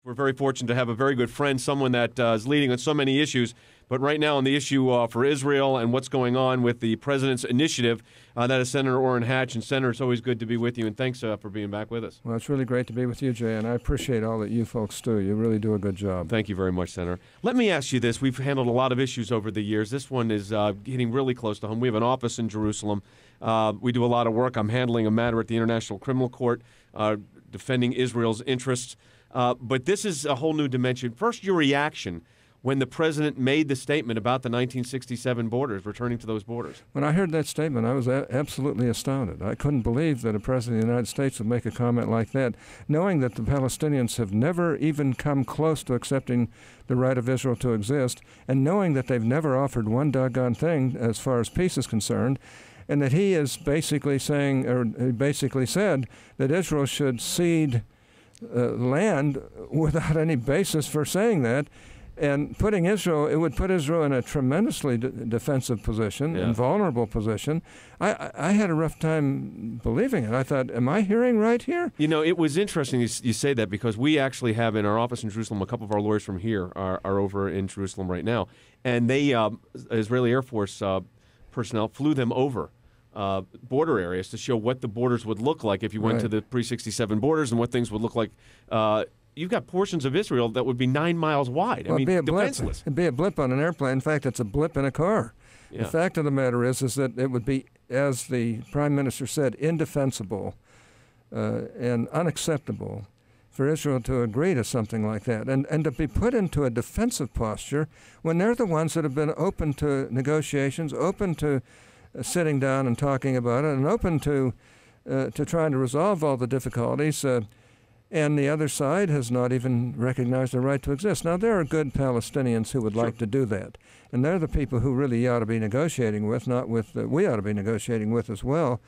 We're very fortunate to have a very good friend, someone that is leading on so many issues. But right now on the issue for Israel and what's going on with the president's initiative, that is Senator Orrin Hatch. And Senator, it's always good to be with you, and thanks for being back with us. Well, it's really great to be with you, Jay, and I appreciate all that you folks do. You really do a good job. Thank you very much, Senator. Let me ask you this. We've handled a lot of issues over the years. This one is getting really close to home. We have an office in Jerusalem. We do a lot of work. I'm handling a matter at the International Criminal Court, defending Israel's interests. But this is a whole new dimension. First, your reaction when the president made the statement about the 1967 borders, returning to those borders. When I heard that statement, I was absolutely astounded. I couldn't believe that a president of the United States would make a comment like that, knowing that the Palestinians have never even come close to accepting the right of Israel to exist, and knowing that they've never offered one doggone thing as far as peace is concerned, and that he is basically saying, or he basically said, that Israel should cede land without any basis for saying that, and putting Israel, it would put Israel in a tremendously defensive position, and vulnerable position. I had a rough time believing it. I thought, am I hearing right here? You know, it was interesting you say that, because we actually have in our office in Jerusalem, a couple of our lawyers from here are over in Jerusalem right now, and they, Israeli Air Force personnel flew them over border areas to show what the borders would look like if you went to the pre-67 borders, and what things would look like. You've got portions of Israel that would be 9 miles wide. Well, I mean, defenseless. It'd be a blip on an airplane. In fact, it's a blip in a car. Yeah. The fact of the matter is that it would be, as the Prime Minister said, indefensible and unacceptable for Israel to agree to something like that, and to be put into a defensive posture when they're the ones that have been open to negotiations, open to sitting down and talking about it, and open to trying to resolve all the difficulties. And the other side has not even recognized the right to exist. Now, there are good Palestinians who would like to do that. And they're the people who really you ought to be negotiating with, not with, we ought to be negotiating with as well,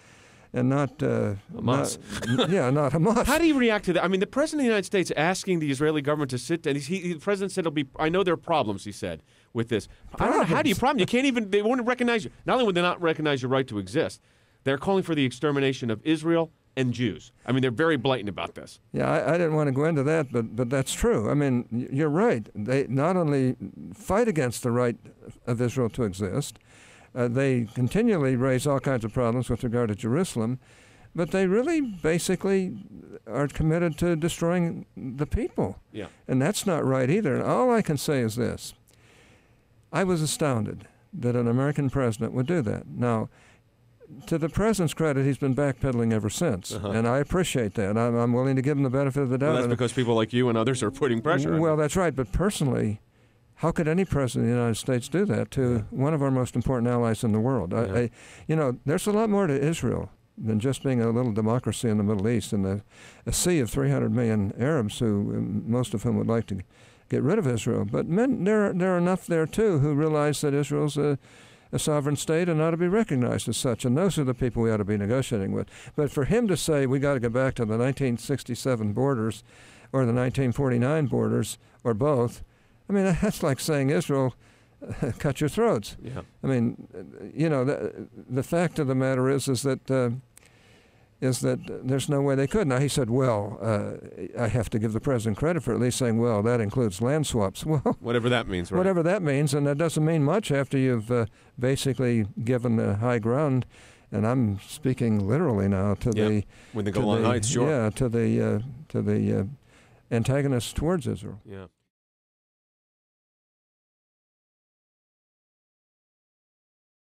and not Hamas. Not Hamas. How do you react to that? I mean, the President of the United States asking the Israeli government to sit down. The President said I know there are problems, he said, with this. I don't know, how do you problem? You can't even, they won't recognize you. Not only would they not recognize your right to exist, they're calling for the extermination of Israel and Jews. I mean, they're very blatant about this. Yeah, I didn't want to go into that, but that's true. I mean, you're right. They not only fight against the right of Israel to exist, they continually raise all kinds of problems with regard to Jerusalem, but they really basically are committed to destroying the people. Yeah. And that's not right either. And all I can say is this. I was astounded that an American president would do that. Now, to the president's credit, he's been backpedaling ever since, and I appreciate that. I'm willing to give him the benefit of the doubt. Well, that's because people like you and others are putting pressure on him. Well, that's right. But personally, how could any president of the United States do that to one of our most important allies in the world? You know, there's a lot more to Israel than just being a little democracy in the Middle East and a sea of 300 million Arabs, who most of whom would like to get rid of Israel. But there are enough there, too, who realize that Israel's a sovereign state and ought to be recognized as such. And those are the people we ought to be negotiating with. But for him to say we got to go back to the 1967 borders or the 1949 borders or both, I mean, that's like saying, Israel, cut your throats. Yeah. I mean, you know, the fact of the matter is that there's no way they could. Now, he said, well, I have to give the president credit for at least saying, well, that includes land swaps. Well, whatever that means, right? Whatever that means, and that doesn't mean much after you've basically given the high ground, and I'm speaking literally now, to the... When the Golan Heights, sure. Yeah, to the antagonists towards Israel. Yeah.